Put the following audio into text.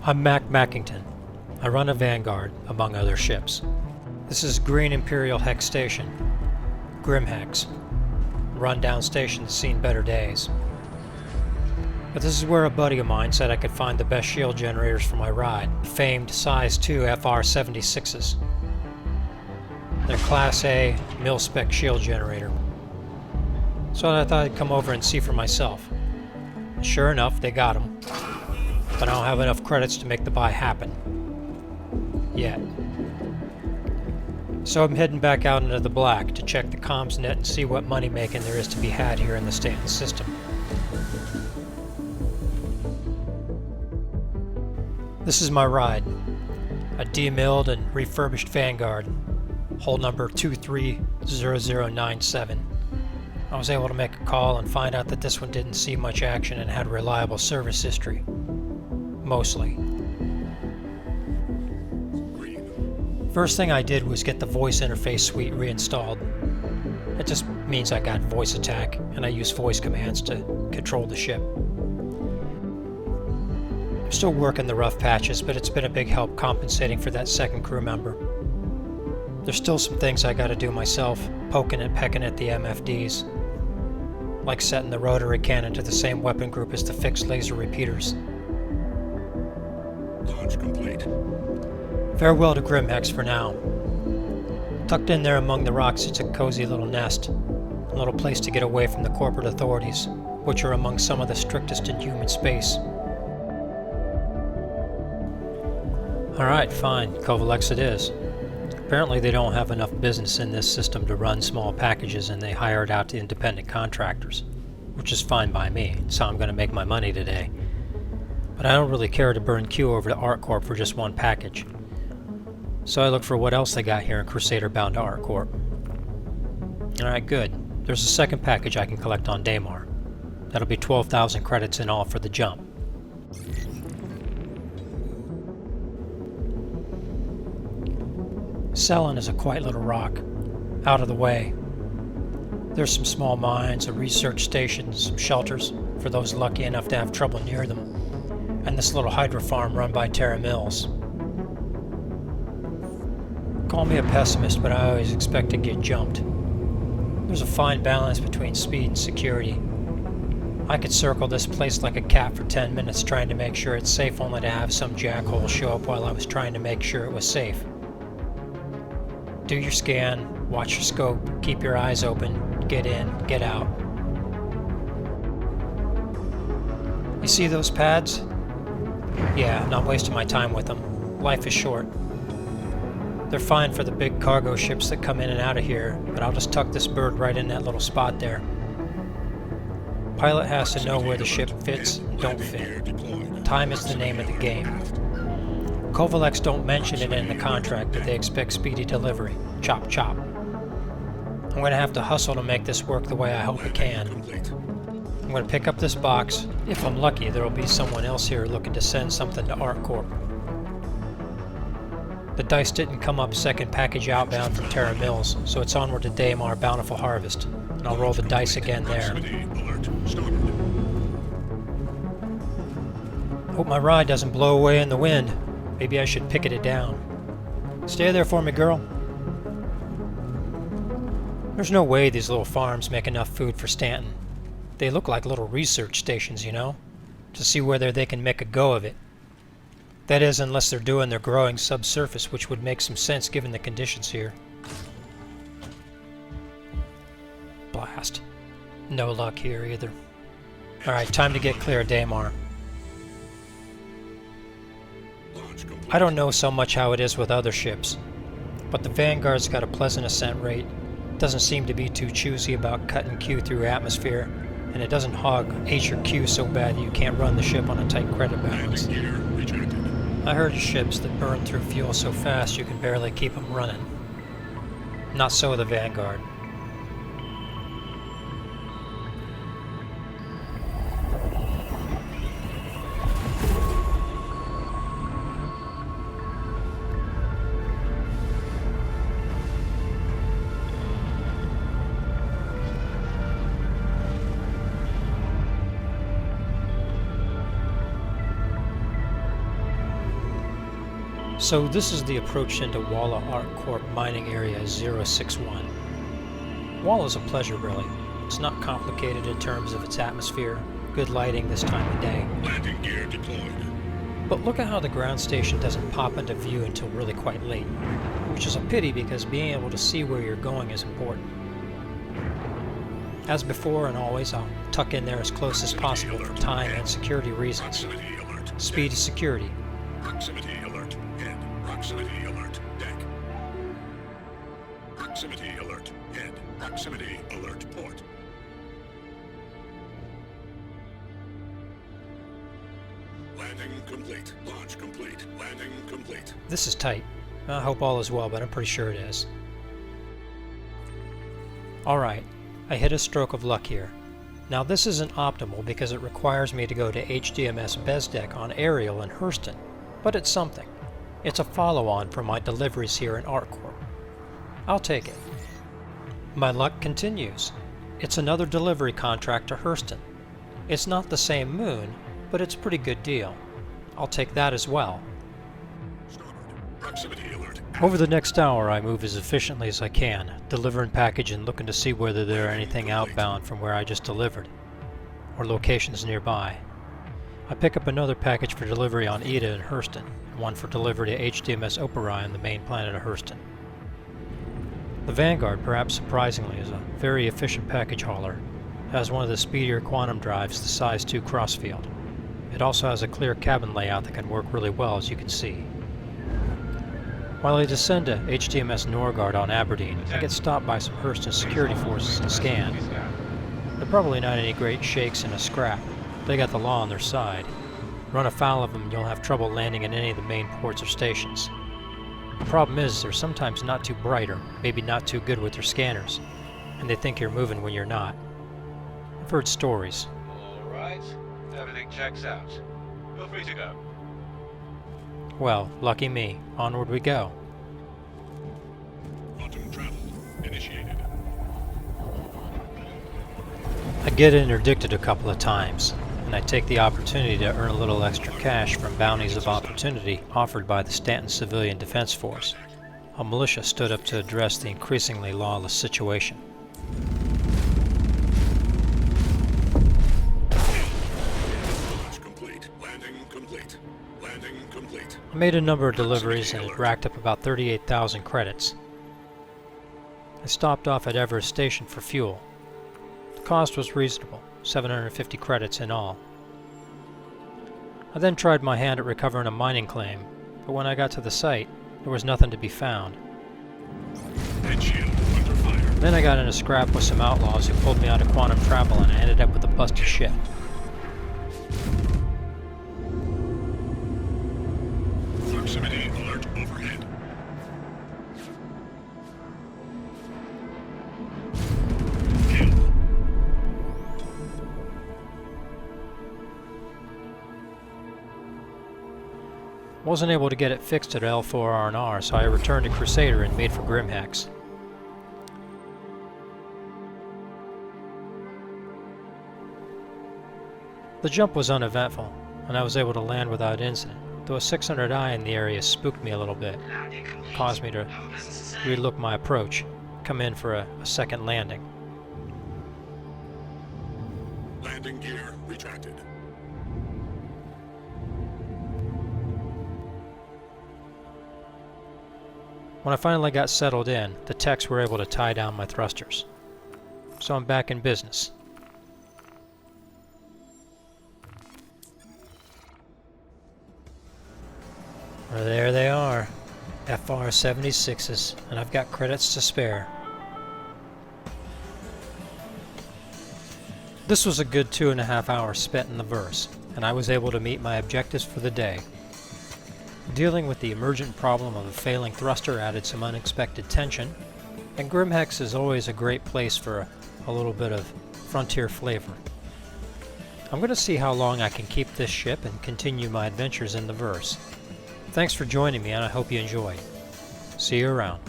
I'm Mac Mackington. I run a Vanguard, among other ships. This is Green Imperial Hex Station. Grim Hex. Rundown station that's seen better days. But this is where a buddy of mine said I could find the best shield generators for my ride, famed Size 2 FR-76s. They're Class A, mil-spec shield generator. So I thought I'd come over and see for myself. Sure enough, they got them. But I don't have enough credits to make the buy happen. Yet. So I'm heading back out into the black to check the comms net and see what money making there is to be had here in the Stanton system. This is my ride. A demilled and refurbished Vanguard. Hull number 230097. I was able to make a call and find out that this one didn't see much action and had reliable service history. Mostly. First thing I did was get the voice interface suite reinstalled. It just means I got voice attack and I use voice commands to control the ship. I'm still working the rough patches, but it's been a big help compensating for that second crew member. There's still some things I gotta do myself, poking and pecking at the MFDs. Like setting the rotary cannon to the same weapon group as the fixed laser repeaters. Launch complete. Farewell to Grimhex for now. Tucked in there among the rocks, it's a cozy little nest. A little place to get away from the corporate authorities, which are among some of the strictest in human space. Alright, fine. Covalex it is. Apparently they don't have enough business in this system to run small packages and they hire it out to independent contractors. Which is fine by me. It's how I'm going to make my money today. But I don't really care to burn Q over to ArcCorp for just one package. So I look for what else they got here in Crusader bound to ArcCorp. Alright, good. There's a second package I can collect on Daymar. That'll be 12,000 credits in all for the jump. Cellin is a quiet little rock, out of the way. There's some small mines, a research station, some shelters for those lucky enough to have trouble near them, and this little hydro farm run by Terra Mills. Call me a pessimist, but I always expect to get jumped. There's a fine balance between speed and security. I could circle this place like a cat for 10 minutes trying to make sure it's safe, only to have some jackhole show up while I was trying to make sure it was safe. Do your scan, watch your scope, keep your eyes open, get in, get out. You see those pads? Yeah, I'm not wasting my time with them. Life is short. They're fine for the big cargo ships that come in and out of here, but I'll just tuck this bird right in that little spot there. Pilot has to know where the ship fits and don't fit. Time is the name of the game. Covalex don't mention it in the contract, but they expect speedy delivery. Chop chop. I'm going to have to hustle to make this work the way I hope it can. I'm going to pick up this box. If I'm lucky, there will be someone else here looking to send something to ArcCorp. The dice didn't come up second package outbound from Terra Mills, so it's onward to Daymar Bountiful Harvest, and I'll roll the dice again there. Hope my ride doesn't blow away in the wind. Maybe I should picket it down. Stay there for me, girl. There's no way these little farms make enough food for Stanton. They look like little research stations, you know, to see whether they can make a go of it. That is, unless they're doing their growing subsurface, which would make some sense given the conditions here. Blast. No luck here either. Alright, time to get clear of Daymar. I don't know so much how it is with other ships, but the Vanguard's got a pleasant ascent rate, doesn't seem to be too choosy about cutting Q through atmosphere, and it doesn't hog H or Q so bad you can't run the ship on a tight credit balance. I heard of ships that burn through fuel so fast you can barely keep them running. Not so the Vanguard. So this is the approach into Walla ArcCorp mining area 061. Walla is a pleasure, really. It's not complicated in terms of its atmosphere, good lighting this time of day. Landing gear deployed. But look at how the ground station doesn't pop into view until really quite late, which is a pity because being able to see where you're going is important. As before and always, I'll tuck in there as close as possible for time and security reasons. Proximity alert. Speed is security. Proximity alert. Head. Proximity alert. Deck. Proximity alert. Head. Proximity alert. Port. Landing complete. Launch complete. Landing complete. This is tight. I hope all is well, but I'm pretty sure it is. Alright, I hit a stroke of luck here. Now this isn't optimal because it requires me to go to HDMS Bezdek on Ariel in Hurston, but it's something. It's a follow-on for my deliveries here in ArcCorp. I'll take it. My luck continues. It's another delivery contract to Hurston. It's not the same moon, but it's a pretty good deal. I'll take that as well. Starboard. Proximity alert. Over the next hour I move as efficiently as I can, delivering package and looking to see whether there are anything outbound from where I just delivered, or locations nearby. I pick up another package for delivery on Ida in Hurston, and one for delivery to HDMS Operi on the main planet of Hurston. The Vanguard, perhaps surprisingly, is a very efficient package hauler. It has one of the speedier quantum drives, the size 2 crossfield. It also has a clear cabin layout that can work really well, as you can see. While I descend to HDMS Norgard on Aberdeen, I get stopped by some Hurston security forces and scanned. They're probably not any great shakes in a scrap. They got the law on their side. Run afoul of them and you'll have trouble landing in any of the main ports or stations. The problem is they're sometimes not too bright or maybe not too good with their scanners, and they think you're moving when you're not. I've heard stories. Alright, everything checks out. Feel free to go. Well, lucky me. Onward we go. Quantum travel initiated. I get interdicted a couple of times, and I take the opportunity to earn a little extra cash from bounties of opportunity offered by the Stanton Civilian Defense Force. A militia stood up to address the increasingly lawless situation. Launch complete. Landing complete. Landing complete. I made a number of deliveries and it racked up about 38,000 credits. I stopped off at Everest Station for fuel. The cost was reasonable, 750 credits in all. I then tried my hand at recovering a mining claim, but when I got to the site, there was nothing to be found. Head shield under fire. Then I got in a scrap with some outlaws who pulled me out of quantum travel and I ended up with a busted ship. Proximity alert overhead. Kill. Wasn't able to get it fixed at L4R&R, so I returned to Crusader and made for Grimhex. The jump was uneventful, and I was able to land without incident, though a 600i in the area spooked me a little bit, caused me to relook my approach, come in for a second landing. Landing gear retracted. When I finally got settled in, the techs were able to tie down my thrusters. So I'm back in business. Well, there they are, FR-76s, and I've got credits to spare. This was a good 2.5 hours spent in the verse, and I was able to meet my objectives for the day. Dealing with the emergent problem of a failing thruster added some unexpected tension, and Grimhex is always a great place for a little bit of frontier flavor. I'm going to see how long I can keep this ship and continue my adventures in the verse. Thanks for joining me, and I hope you enjoyed. See you around.